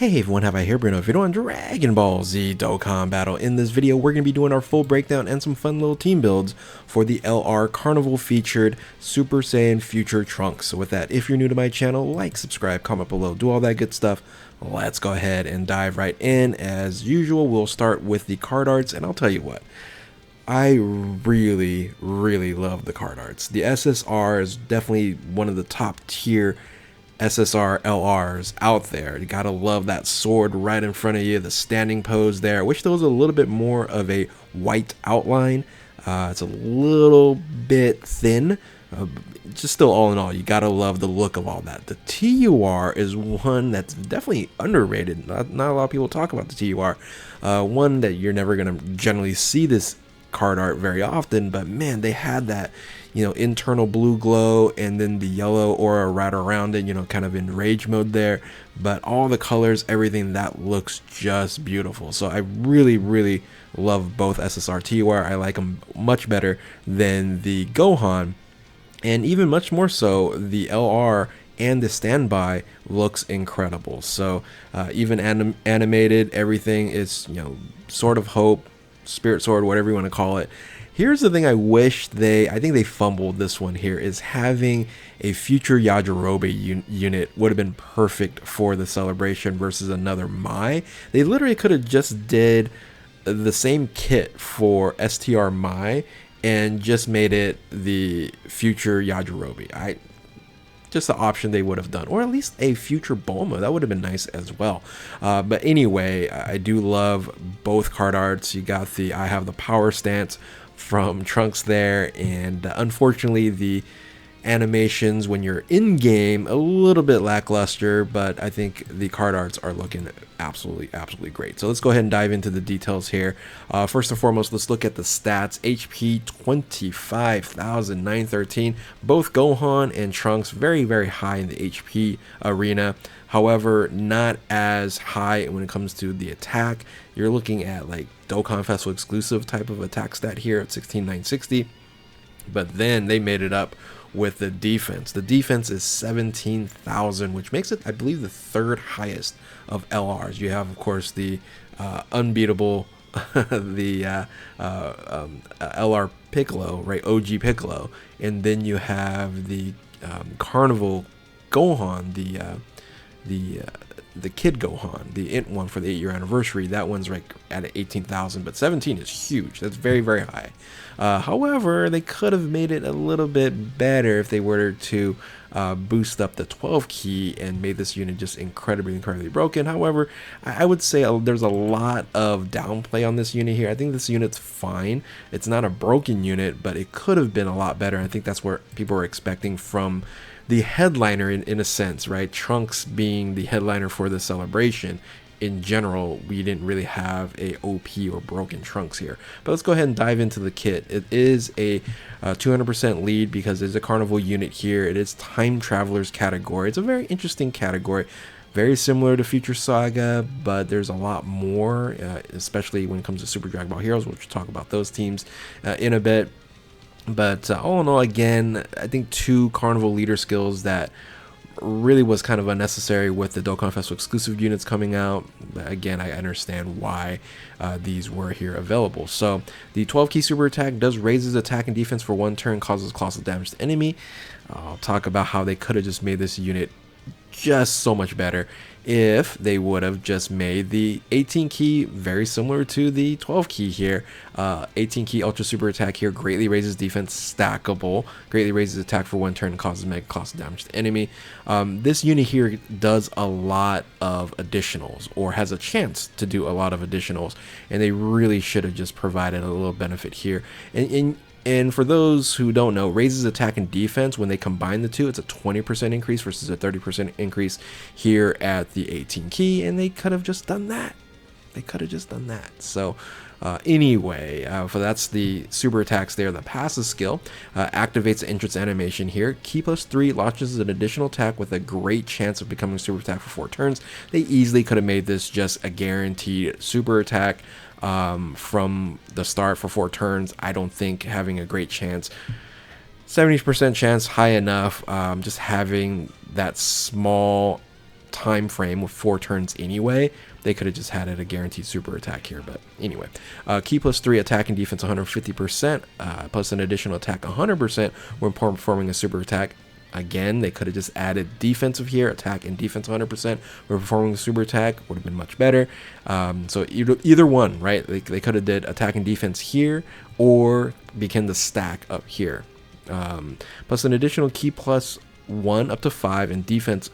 Hey everyone, have I here Bruno video on Dragon Ball Z Dokkan Battle. In this video, we're going to be doing our full breakdown and some fun little team builds for the LR Carnival featured Super Saiyan Future Trunks. So with that, if you're new to my channel, like, subscribe, comment below, do all that good stuff. Let's go ahead and dive right in. As usual, we'll start with the card arts, and I'll tell you what, I really love the card arts. The SSR is definitely one of the top tier SSR LRs out there. You gotta love that sword right in front of you, the standing pose there. I wish there was a little bit more of a white outline. It's a little bit thin. Just still, all in all, you gotta love the look of all that. The TUR is one that's definitely underrated. Not a lot of people talk about the TUR. One that you're never gonna generally see this card art very often, but man, they had that, you know, internal blue glow and then the yellow aura right around it, you know, kind of in rage mode there. But all the colors, everything, that looks just beautiful. So I really love both SSR TUR. I like them much better than the Gohan, and even much more so the LR. And the standby looks incredible. So even animated, everything is, you know, Sword of Hope, Spirit Sword, whatever you want to call it. Here's the thing I wish I think they fumbled this one here, is having a future Yajirobe unit would have been perfect for the celebration versus another Mai. They literally could have just did the same kit for STR Mai and just made it the future Yajirobe. Just the option they would have done, or at least a future Bulma. That would have been nice as well. But anyway, I do love both card arts. You got the I have the power stance from Trunks there, and unfortunately the animations when you're in game a little bit lackluster, but I think the card arts are looking absolutely great. So let's go ahead and dive into the details here. First and foremost, let's look at the stats. HP 25,913. Both Gohan and Trunks very high in the HP arena. However, not as high when it comes to the attack. You're looking at like Dokkan Festival exclusive type of attack stat here at 16,960. But then they made it up with the defense. The defense is 17,000, which makes it, I believe, the third highest of LRs. You have, of course, the unbeatable the LR Piccolo, right? OG Piccolo, and then you have the Carnival Gohan, the Kid Gohan, the Int one for the 8-year anniversary. That one's right at 18,000, but 17 is huge. That's very high. However, they could have made it a little bit better if they were to boost up the 12 key and made this unit just incredibly broken. However, I would say there's a lot of downplay on this unit here. I think this unit's fine. It's not a broken unit, but it could have been a lot better. I think that's what people were expecting from the headliner in a sense, right? Trunks being the headliner for the celebration. In general, we didn't really have a OP or broken Trunks here. But let's go ahead and dive into the kit. It is a 200% lead because there's a Carnival unit here. It is Time Travelers category. It's a very interesting category. Very similar to Future Saga, but there's a lot more, especially when it comes to Super Dragon Ball Heroes, which we'll talk about those teams in a bit. But all in all, again, I think 2 Carnival leader skills that really was kind of unnecessary with the Dokkan Festival exclusive units coming out. But again, I understand why these were here available. So the 12 key super attack does raise his attack and defense for 1 turn, causes colossal damage to enemy. I'll talk about how they could have just made this unit just so much better if they would have just made the 18 key very similar to the 12 key here. 18 key ultra super attack here greatly raises defense, stackable, greatly raises attack for 1 turn, causes mega cost damage to enemy. This unit here does a lot of additionals, or has a chance to do a lot of additionals, and they really should have just provided a little benefit here. And for those who don't know, raises attack and defense, when they combine the two, it's a 20% increase versus a 30% increase here at the 18 key, and they could have just done that. So anyway, that's the super attacks there. The passive skill activates the entrance animation here. Key +3 launches an additional attack with a great chance of becoming a super attack for 4 turns. They easily could have made this just a guaranteed super attack from the start for 4 turns. I don't think having a great chance, 70% chance, high enough. Just having that small time frame with 4 turns anyway, they could have just had it a guaranteed super attack here. But anyway, key +3 attack and defense 150%, plus an additional attack 100% when performing a super attack. Again, they could have just added defensive here, attack and defense 100% when performing a super attack, would have been much better. So either one, right? They could have did attack and defense here, or became the stack up here. Plus an additional key +1 up to 5 and defense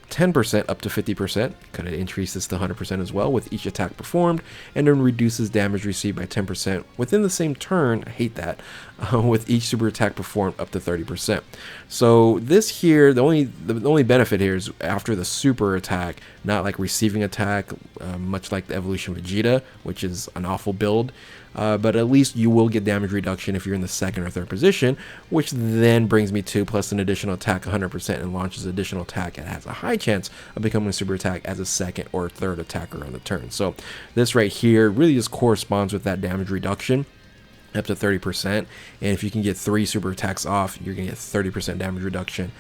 10% up to 50%. Could have increased this to 100% as well with each attack performed, and then reduces damage received by 10% within the same turn. I hate that. With each super attack performed up to 30%. So this here, the only benefit here is after the super attack, not like receiving attack, much like the evolution Vegeta, which is an awful build. But at least you will get damage reduction if you're in the 2nd or 3rd position, which then brings me to plus an additional attack 100% and launches additional attack and has a high chance of becoming a super attack as a 2nd or 3rd attacker on the turn. So this right here really just corresponds with that damage reduction up to 30%, and if you can get 3 super attacks off, you're gonna get 30% damage reduction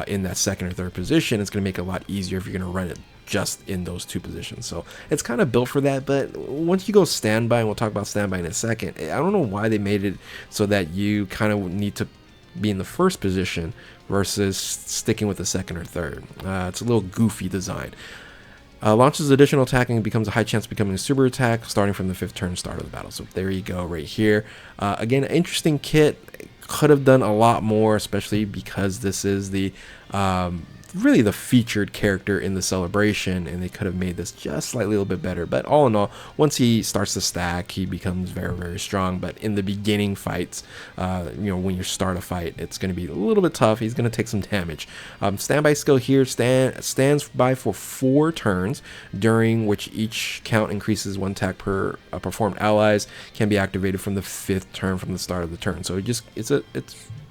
in that 2nd or 3rd position. It's gonna make it a lot easier if you're gonna run it just in those 2 positions. So it's kind of built for that. But once you go standby, and we'll talk about standby in a second, I don't know why they made it so that you kind of need to be in the 1st position versus sticking with the 2nd or 3rd. It's a little goofy design. Launches additional attack and becomes a high chance of becoming a super attack starting from the 5th turn start of the battle. So there you go right here. Again, interesting kit. Could have done a lot more, especially because this is the really the featured character in the celebration, and they could have made this just slightly a little bit better. But all in all, once he starts to stack, he becomes very, very strong. But in the beginning fights, when you start a fight, it's going to be a little bit tough. He's going to take some damage. Standby skill here stands by for 4 turns, during which each count increases 1 attack per performed allies. Can be activated from the 5th turn from the start of the turn. So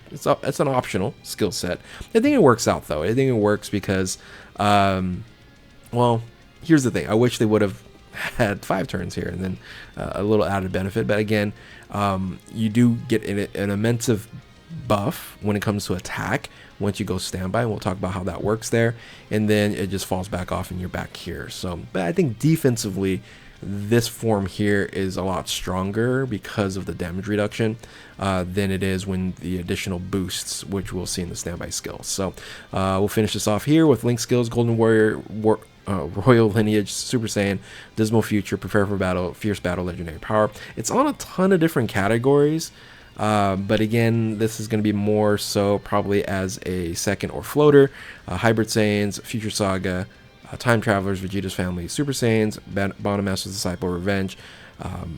it's an optional skill set. I think it works out though. I think it works because, well, here's the thing. I wish they would have had 5 turns here and then a little added benefit. But again, you do get an immense buff when it comes to attack once you go standby, and we'll talk about how that works there. And then it just falls back off and you're back here. So, but I think defensively, this form here is a lot stronger because of the damage reduction than it is when the additional boosts, which we'll see in the standby skills. So we'll finish this off here with Link skills: Golden Warrior, Royal Lineage, Super Saiyan, Dismal Future, Prepare for Battle, Fierce Battle, Legendary Power. It's on a ton of different categories. But again, this is going to be more so probably as a 2nd or floater. Hybrid Saiyans, Future Saga, Time Travelers, Vegeta's Family, Super Saiyans, Bond of Master's Disciple, Revenge,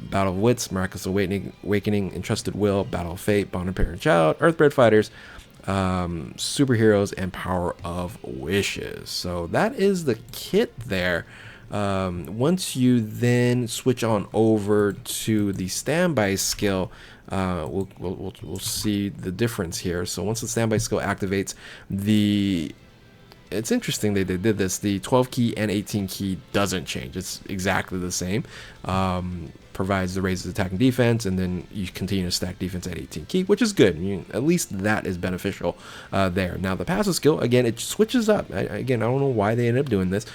Battle of Wits, Miraculous Awakening, Entrusted Will, Battle of Fate, Bond of Parent Child, Earthbred Fighters, Superheroes, and Power of Wishes. So that is the kit there. Once you then switch on over to the standby skill, we'll see the difference here. So once the standby skill activates, it's interesting that they did this. The 12 key and 18 key doesn't change. It's exactly the same. Provides the raises attack and defense, and then you continue to stack defense at 18 key, which is good. At least that is beneficial there. Now the passive skill, again, it switches up. I don't know why they ended up doing this.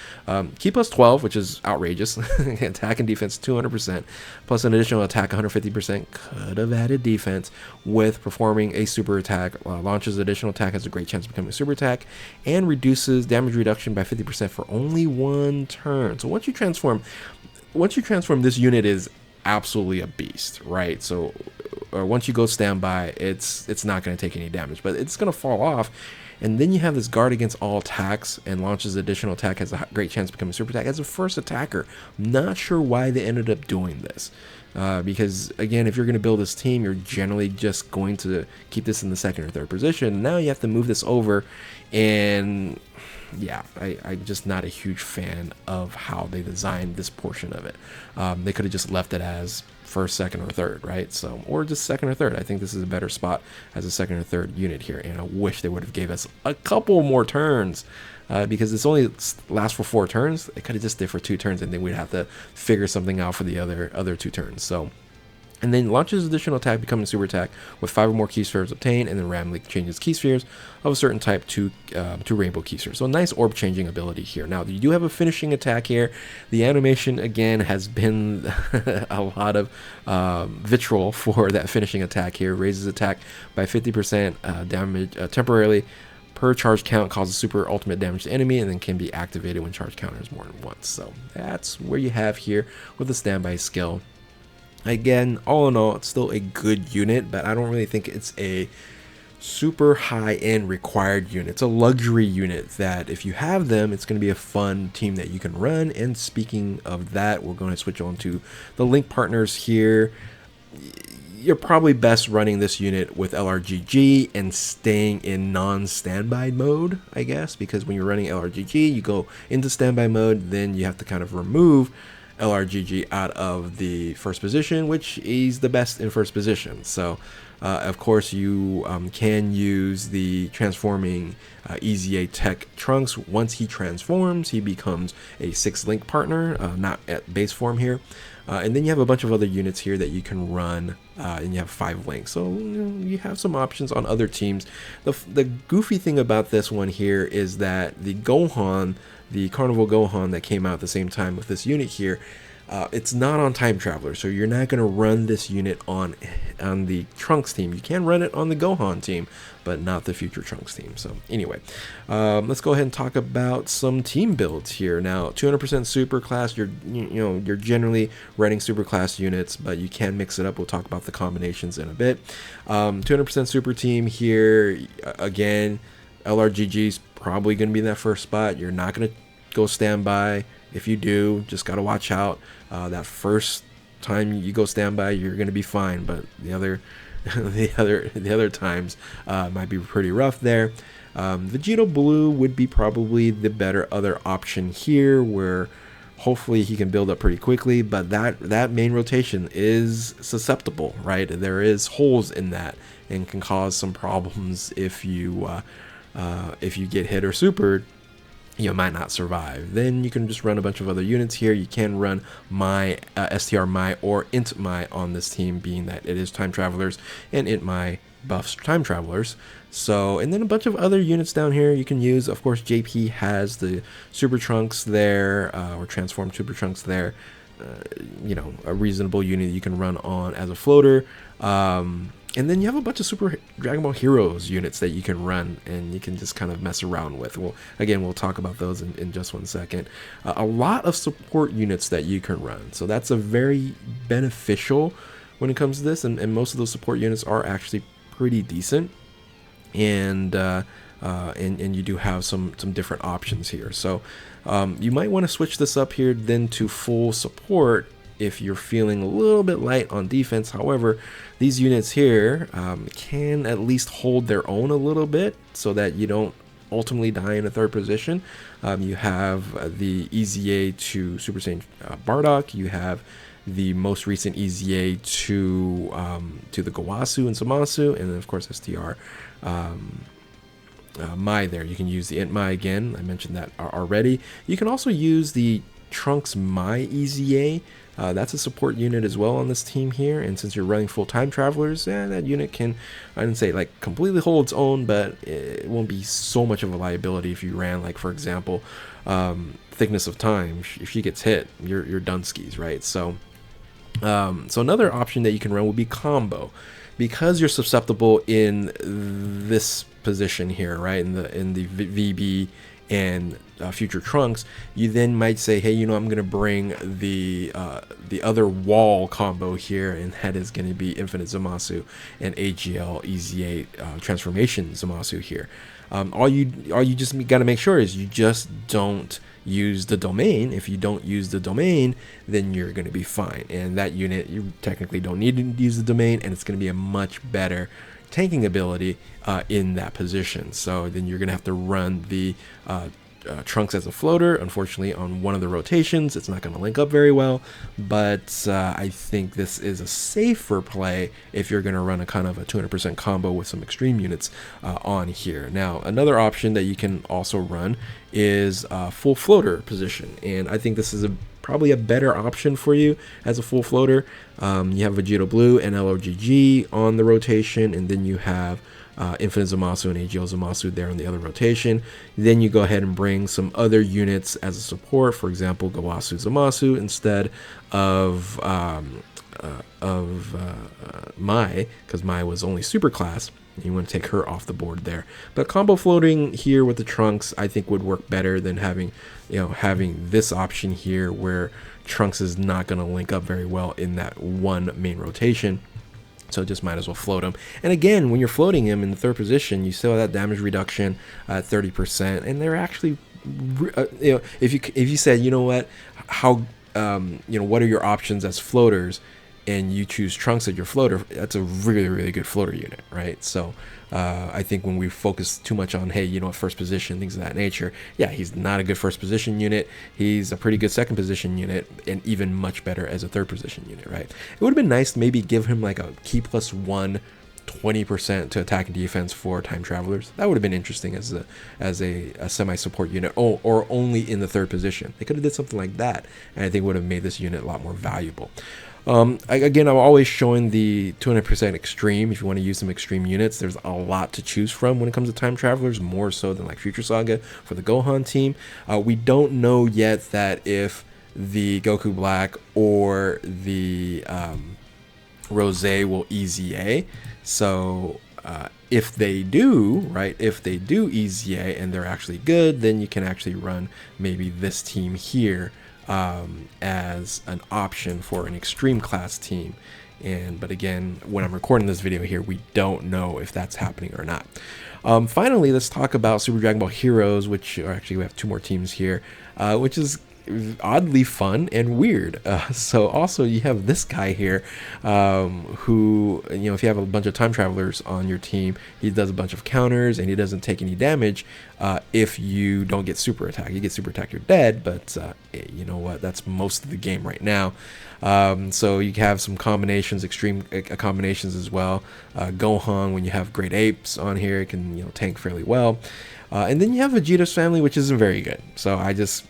Key +12, which is outrageous. Attack and defense 200%, plus an additional attack 150%. Could have added defense with performing a super attack. Launches additional attack, has a great chance of becoming a super attack, and reduces damage reduction by 50% for only 1 turn. So once you transform, this unit is absolutely a beast, right? So once you go standby, it's not going to take any damage, but it's going to fall off. And then you have this guard against all attacks and launches additional attack, has a great chance of becoming super attack as a 1st attacker. Not sure why they ended up doing this, because again, if you're going to build this team, you're generally just going to keep this in the 2nd or 3rd position. Now you have to move this over, and yeah, I'm just not a huge fan of how they designed this portion of it. They could have just left it as 1st, 2nd, or 3rd, right? So, or just 2nd or 3rd. I think this is a better spot as a 2nd or 3rd unit here, and I wish they would have gave us a couple more turns, because this only lasts for 4 turns. They could have just did for 2 turns, and then we'd have to figure something out for the other 2 turns. So And then launches additional attack, becoming a super attack with 5 or more key spheres obtained, and then randomly changes key spheres of a certain type to rainbow key spheres. So a nice orb changing ability here. Now you do have a finishing attack here. The animation again has been a lot of vitriol for that finishing attack here. Raises attack by 50% damage temporarily per charge count, causes super ultimate damage to enemy, and then can be activated when charge counters more than once. So that's where you have here with the standby skill. Again, all in all, it's still a good unit, but I don't really think it's a super high-end required unit. It's a luxury unit that if you have them, it's going to be a fun team that you can run. And speaking of that, we're going to switch on to the link partners here. You're probably best running this unit with LRGG and staying in non-standby mode, I guess, because when you're running LRGG, you go into standby mode, then you have to kind of remove LRGG out of the first position, which is the best in first position. So of course you can use the transforming EZA Tech Trunks. Once he transforms, he becomes a 6 link partner, not at base form here. And then you have a bunch of other units here that you can run, and you have 5 links. So you have some options on other teams. The goofy thing about this one here is that the Gohan, the Carnival Gohan that came out at the same time with this unit here, it's not on Time Traveler, so you're not going to run this unit on the Trunks team. You can run it on the Gohan team, but not the future Trunks team. So anyway, let's go ahead and talk about some team builds here. Now, 200% super class, you're generally running super class units, but you can mix it up. We'll talk about the combinations in a bit. 200% super team here, again, LRGG's probably going to be in that first spot. You're not going to go standby. If you do, just got to watch out. That first time you go standby, you're going to be fine, but the other times might be pretty rough there. Vegito Blue would be probably the better other option here, where hopefully he can build up pretty quickly, but that main rotation is susceptible, right? There is holes in that and can cause some problems if you get hit or supered. You might not survive. Then you can just run a bunch of other units here. You can run my STR my or int my on this team, being that it is time travelers and int my buffs time travelers. So, and then a bunch of other units down here you can use. Of course, JP has the Super Trunks there, or transformed Super Trunks there. A reasonable unit you can run on as a floater. And then you have a bunch of Super Dragon Ball Heroes units that you can run, and you can just kind of mess around with. We'll talk about those in just one second. A lot of support units that you can run, so that's a very beneficial when it comes to this. And most of those support units are actually pretty decent, and you do have some different options here. So you might want to switch this up here then to full support if you're feeling a little bit light on defense. However, these units here can at least hold their own a little bit so that you don't ultimately die in a third position. You have the EZA to Super Saiyan Bardock. You have the most recent EZA to the Gowasu and Zamasu, and then of course STR Mai there. You can use the int Mai again. I mentioned that already. You can also use the Trunks Mai EZA. That's a support unit as well on this team here, and since you're running full time travelers, that unit can, I didn't say like completely hold its own, but it won't be so much of a liability if you ran, like, for example, Thickness of Time. If she gets hit, you're done skis, right? So another option that you can run would be combo, because you're susceptible in this position here, right, in the VB and future Trunks. You then might say, hey, I'm going to bring the other wall combo here, and that is going to be Infinite Zamasu and AGL EZA Transformation Zamasu here. All you just got to make sure is you just don't use the domain. If you don't use the domain, then you're going to be fine, and that unit, you technically don't need to use the domain, and it's going to be a much better tanking ability in that position. So then you're going to have to run the Trunks as a floater. Unfortunately, on one of the rotations, it's not going to link up very well, but I think this is a safer play if you're going to run a kind of a 200% combo with some extreme units on here. Now, another option that you can also run is full floater position, and I think this is probably a better option for you as a full floater. You have Vegito Blue and LOGG on the rotation, and then you have Infinite Zamasu and AGL Zamasu there on the other rotation. Then you go ahead and bring some other units as a support, for example, Gawasu Zamasu instead of Mai, because Mai was only super class. You want to take her off the board there. But combo floating here with the Trunks, I think would work better than having this option here where Trunks is not going to link up very well in that one main rotation. So just might as well float him. And again, when you're floating him in the third position, you still have that damage reduction at 30%. And they're actually, if you said, you know what, what are your options as floaters, and you choose Trunks as your floater, that's a really, really good floater unit, right? So I think when we focus too much on, hey, first position, things of that nature, yeah, he's not a good first position unit. He's a pretty good second position unit, and even much better as a third position unit, right? It would have been nice to maybe give him like a key +1, 20% to attack and defense for time travelers. That would have been interesting as a semi-support unit, or only in the third position. They could have did something like that, and I think would have made this unit a lot more valuable. Again, I'm always showing the 200% extreme. If you want to use some extreme units, there's a lot to choose from when it comes to time travelers, more so than like Future Saga for the Gohan team. We don't know yet that if the Goku Black or the Rose will EZA. So if they do, right, if they do EZA and they're actually good, then you can actually run maybe this team here as an option for an extreme class team. But again, when I'm recording this video here, we don't know if that's happening or not. Finally, let's talk about Super Dragon Ball Heroes, which actually we have 2 more teams here, which is oddly fun and weird. So also you have this guy here, who, if you have a bunch of time travelers on your team, he does a bunch of counters and he doesn't take any damage if you don't get super attack. You get super attack, you're dead, but you know what, that's most of the game right now. So you have some combinations, extreme combinations as well. Gohan, when you have great apes on here, it can tank fairly well. And then you have Vegeta's family, which isn't very good. So I just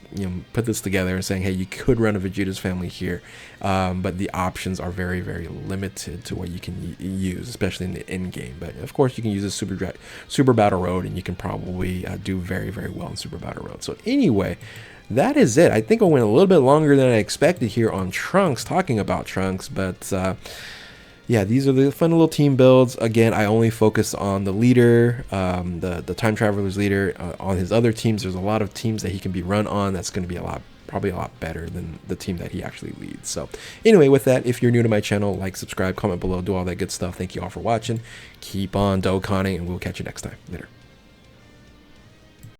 put this together and saying, hey, you could run a Vegeta's family here, but the options are very, very limited to what you can use, especially in the end game. But of course, you can use a Super Battle Road, and you can probably do very, very well in Super Battle Road. So anyway, that is it. I think I went a little bit longer than I expected here on Trunks, talking about Trunks, but yeah, these are the fun little team builds. Again, I only focus on the leader, the time traveler's leader. On his other teams, there's a lot of teams that he can be run on. That's going to be probably a lot better than the team that he actually leads. So anyway, with that, if you're new to my channel, like, subscribe, comment below, do all that good stuff. Thank you all for watching. Keep on Dokkaning, and we'll catch you next time. Later.